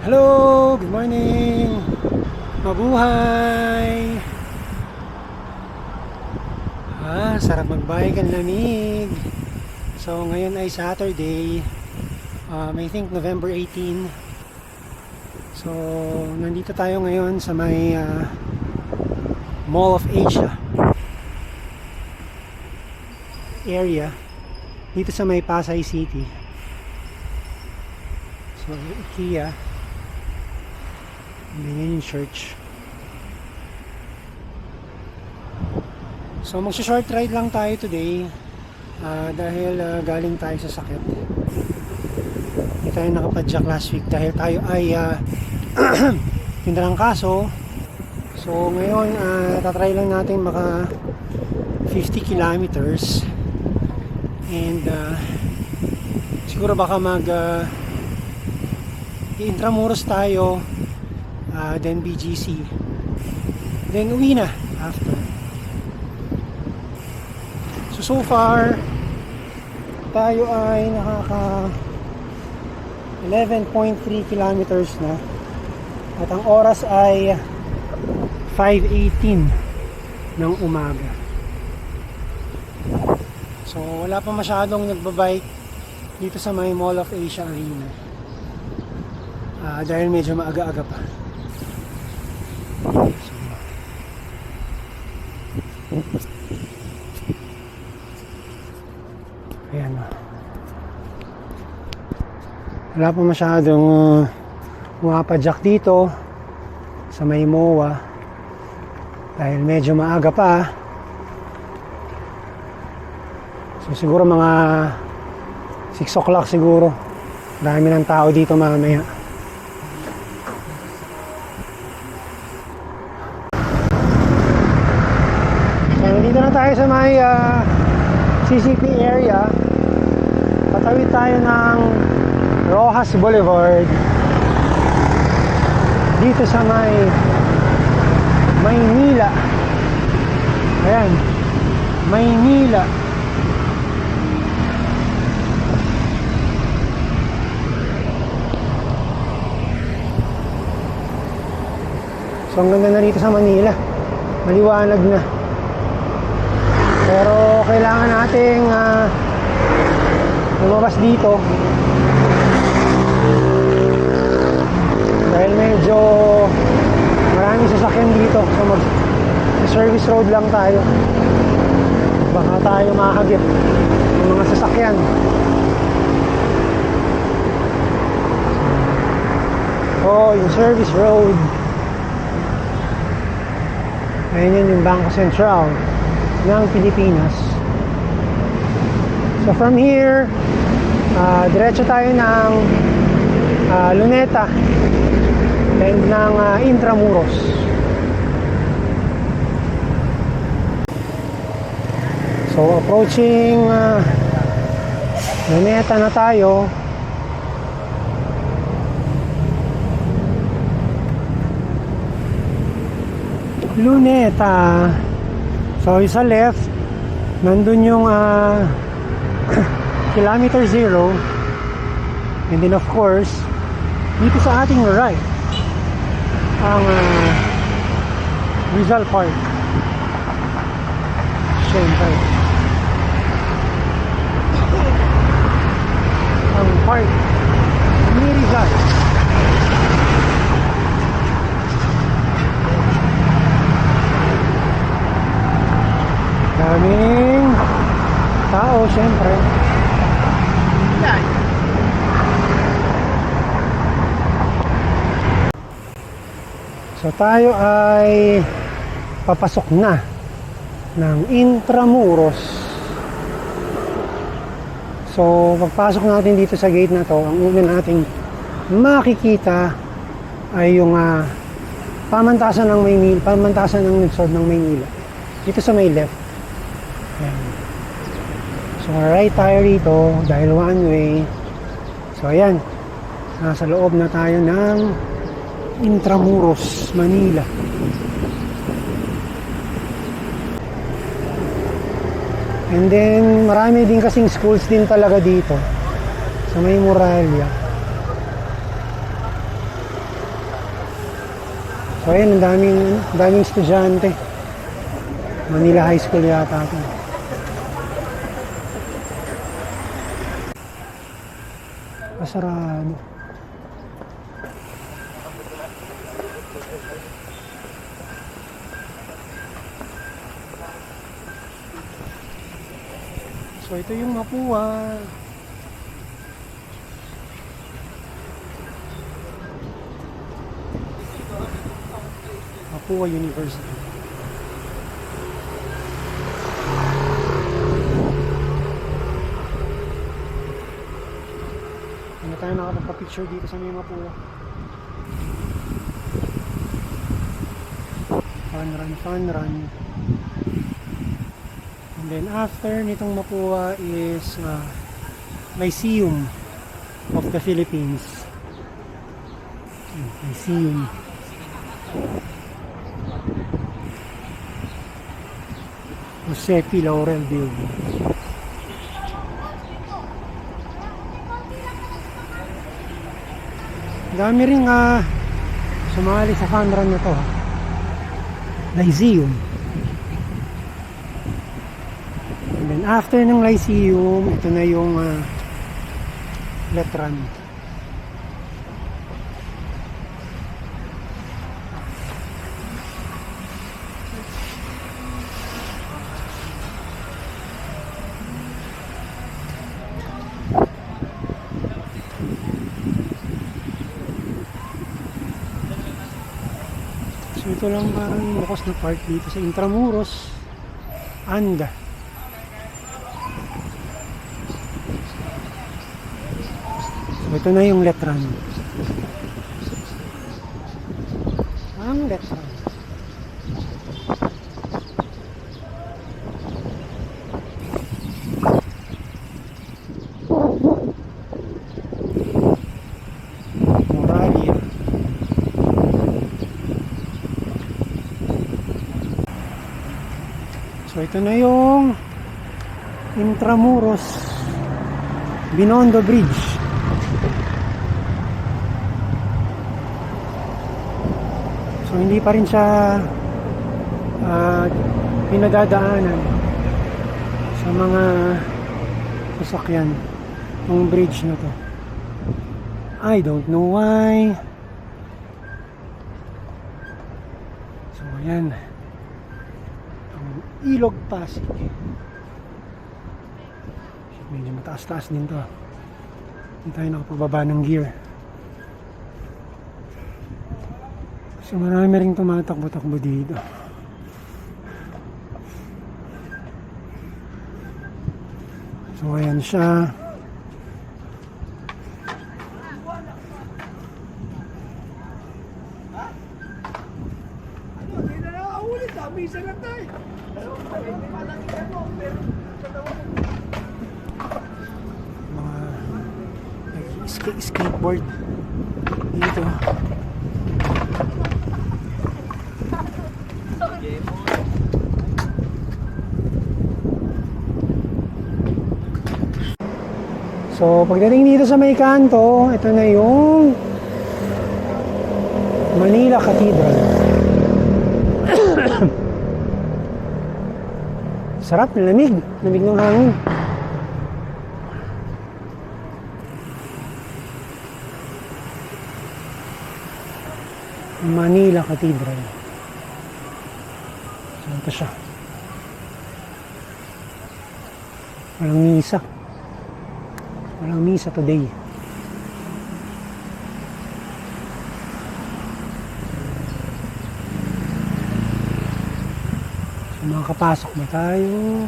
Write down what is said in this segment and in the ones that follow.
Hello! Good morning! Mabuhay! Sarap mag-bike, ang lamig. So, ngayon ay Saturday. I think November 18. So, nandito tayo ngayon sa may Mall of Asia area. Dito sa may Pasay City. So, IKEA. Ganyan yung church. So magsa-short ride lang tayo today dahil galing tayo sa sakit. Hindi tayo nakapadyak last week dahil tayo ay pinarangkaso. So ngayon tatry lang natin maka 50 kilometers and siguro baka mag Intramuros tayo, then BGC, then uwi na after. So far tayo ay nakaka 11.3 kilometers na at ang oras ay 5:18 ng umaga. So wala pa masyadong nagbabike dito sa may Mall of Asia Arena dahil medyo maaga-aga pa. Ayan. Wala pa masyadong umapadyak dito sa may MOA dahil medyo maaga pa. So siguro mga 6 o'clock siguro. Dami ng tao dito mamaya. Dito na tayo sa may CCP area. Patawid tayo ng Rojas Boulevard dito sa may Maynila. Ayan, Maynila. So ang ganda na dito sa Manila, maliwanag na. Pero kailangan nating lumabas dito dahil medyo maraming sasakyan dito. So mag-service road lang tayo. Baka tayo makakagit ng mga sasakyan. Oh, yung service road. Ayan yun yung Bangko Sentral ng Pilipinas. So from here diretso tayo ng Luneta and ng Intramuros. So approaching Luneta na tayo. Luneta. So sa left, nandun yung kilometer 0. And then of course, dito sa ating right, ang Rizal Park. Siyempre. Ang park ni Rizal. Daming tao, syempre. Yan. So tayo ay papasok na ng Intramuros. So pagpasok natin dito sa gate na to, ang una nating makikita ay yung pamantasan ng Maynila, pamantasan ng lungsod ng Maynila. Dito sa may left. Ayan. So right tayo rito dahil one way. So ayan, nasa loob na tayo ng Intramuros, Manila. And then marami din kasing schools din talaga dito sa may Moralia. So ayun, ang daming estudyante. Manila High School yata ito. Pasarado. So ito yung Mapua. Mapua University. Hindi tayo nakapagpa-picture dito sa may Mapua. Fun run. And then after nitong Mapua is Lyceum of the Philippines. Lyceum. Jose P. Laurel Building. Dami rin sumali sa fun run na to. Lyceum. And then after ng Lyceum, ito na yung Letran. So ito lang parang bukas na park dito sa Intramuros, Anda. So ito na yung Letran. Ang Letran. Moralia. So ito na yung Intramuros Binondo Bridge. So hindi pa rin siya pinadadaanan sa mga sasakyan ng bridge na to. I don't know why. So ayan, Ilog Pasig. Medyo mataas-taas din to. Hindi tayo nakapababa ng gear. So marami rin tumatakbo-takbo dito. So ayan siya. Mga skateboard dito. So pagdating dito sa may kanto, ito na yung Manila Cathedral. Sarap, lamig ng hangin. Manila Cathedral. So ito siya. Walang misa today. So makakapasok ba tayo?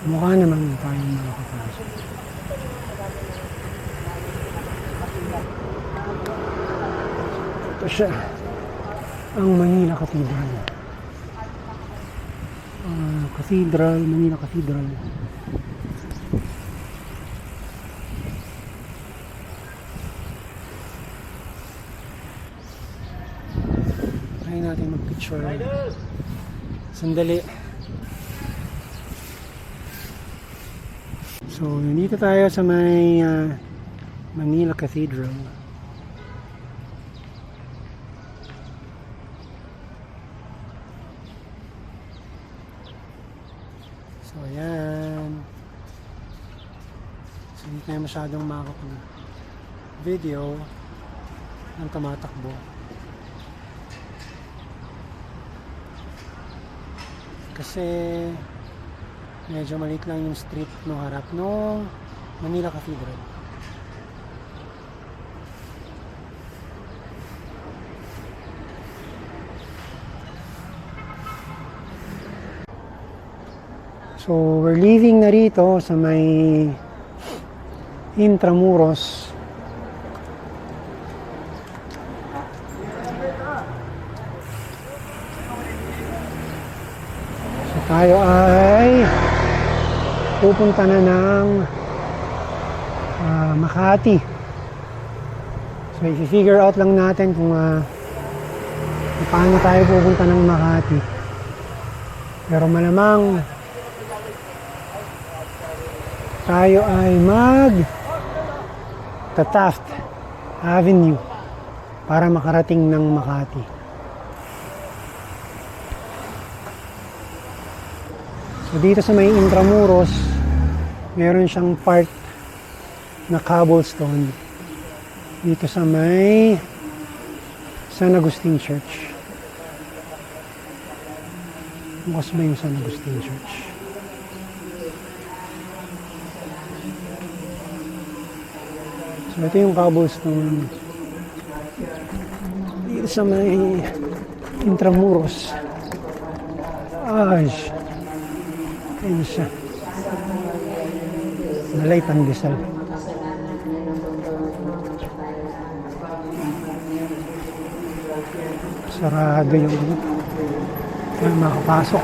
Mukha naman tayo makakapasok. Ito siya, ang Manila Cathedral. Manila Cathedral. Try natin mag-picture. Sandali. So, nandito tayo sa may Manila Cathedral. Ayan. So, hindi tayo masyadong makakap na video ng tumatakbo. Kasi medyo maliit lang yung street no harap no Manila Cathedral. So we're leaving na rito sa may Intramuros. So tayo ay pupunta na ng Makati. So i-figure out lang natin kung paano tayo pupunta ng Makati. Pero malamang tayo ay Taft Avenue para makarating ng Makati. So dito sa may Intramuros, meron siyang part na cobblestone dito sa may San Agustin Church. Bukas ba yung San Agustin Church? So ito yung cobblestone dito sa may Intramuros. Ayos. Ayun siya. Nalay pandesal. Sarado yung ano. Ay, makapasok.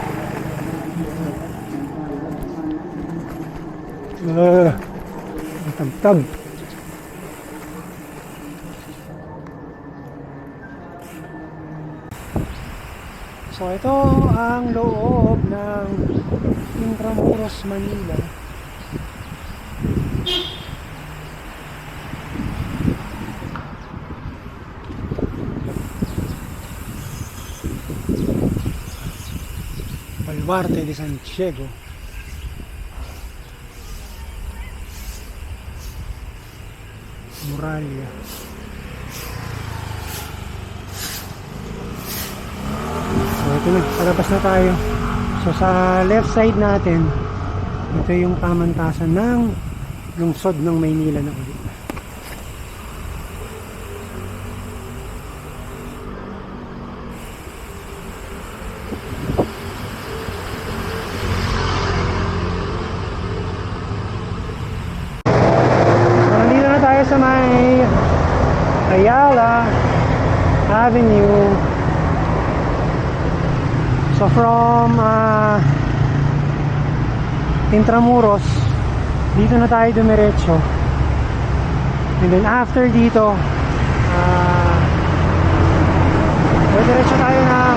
Tagtag. So ito ang loob ng Intramuros, Manila. Baluarte de San Diego. Muralya. So ito na, palabas na tayo. So sa left side natin, ito yung pamantasan ng lungsod ng Maynila na ulit. Sa may Ayala Avenue. So from Intramuros, dito na tayo dumiretso. And then after dito, diretso tayo ng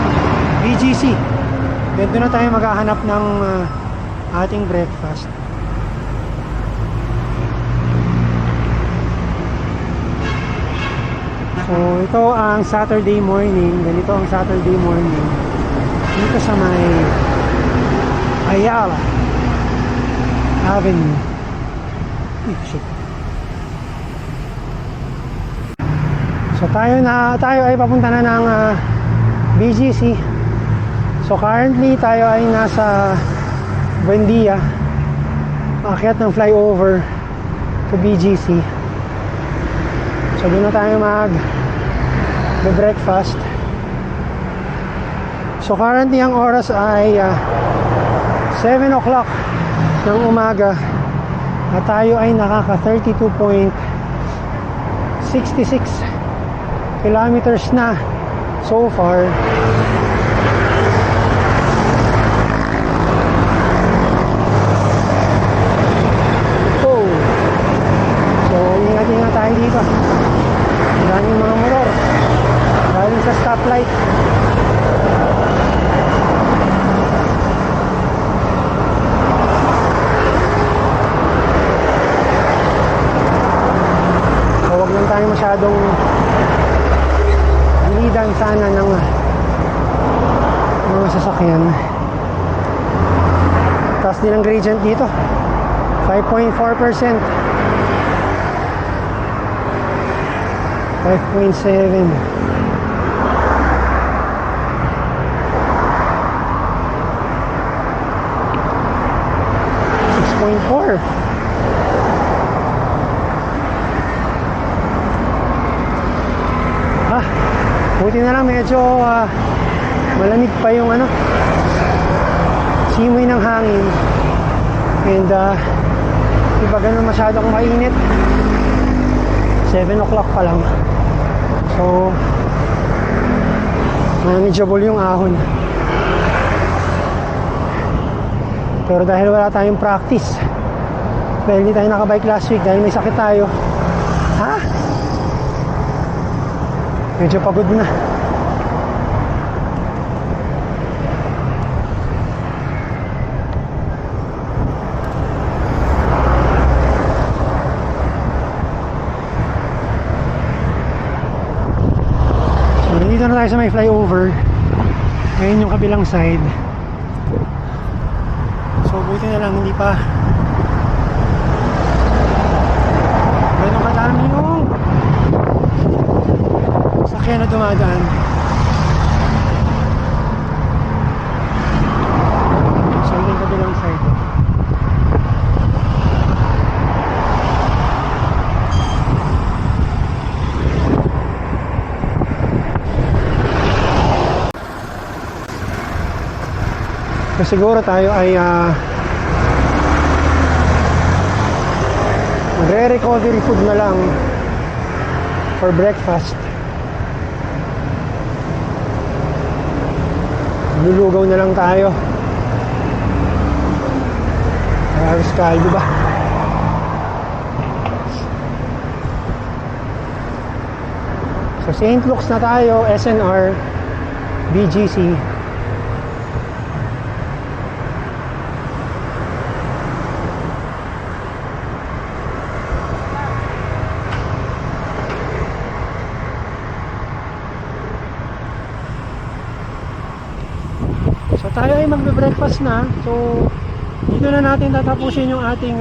BGC. Then doon na tayo maghahanap ng ating breakfast. So ito ang Saturday morning, ganito ang Saturday morning dito sa may Ayala Avenue. So tayo ay papunta na ng BGC. So currently tayo ay nasa Buendia, aakyat ng flyover to BGC. So doon na tayo mag-breakfast. So currently ang oras ay 7 o'clock ng umaga at tayo ay nakaka 32.66 kilometers na so far. So ingat-ingat tayo dito. Maraming mga motor galing sa stoplight. So huwag lang tayo masyadong gilidan sana ng mga sasakyan. At Taas din ang gradient dito. 5.4%. 5.7. Buti na lang medyo malamig pa yung simoy ng hangin. And di ba ganun masyadong mainit. 7 o'clock pa lang. So manageable yung ahon. Pero dahil wala tayong practice, dahil hindi tayo nakabike last week, dahil may sakit tayo, medyo pagod na. So dito na tayo sa may flyover. Ngayon yung kabilang side. So buti na lang hindi pa ganun kadami yung sakyan na dumadaan. So ito yung kabilang side. So siguro tayo ay magre-recovery food na lang for breakfast. Lulugaw na lang tayo. Ayos kaldo ba? So St. Luke's na tayo, SNR, BGC. So tayo ay magbe-breakfast na. So dito na natin tatapusin yung ating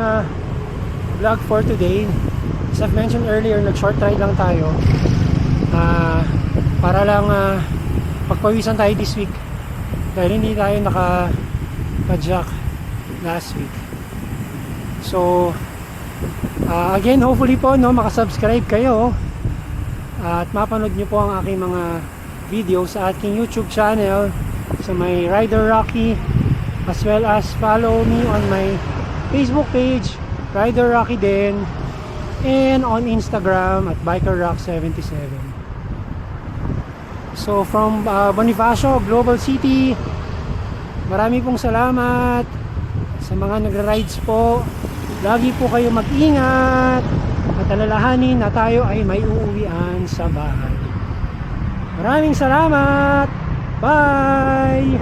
vlog for today. As I've mentioned earlier, nag-short ride lang tayo para lang pagpawisan tayo this week dahil hindi tayo naka-jack last week. So again, hopefully po makasubscribe kayo at mapanood nyo po ang aking mga video sa aking YouTube channel, sa may Rider Rocky, as well as follow me on my Facebook page, Rider Rocky din, and on Instagram at BikerRock77. So from Bonifacio, Global City, marami pong salamat sa mga nagra-rides po. Lagi po kayo mag-ingat at alalahanin na tayo ay may uuwian sa bahay. Maraming salamat! Bye!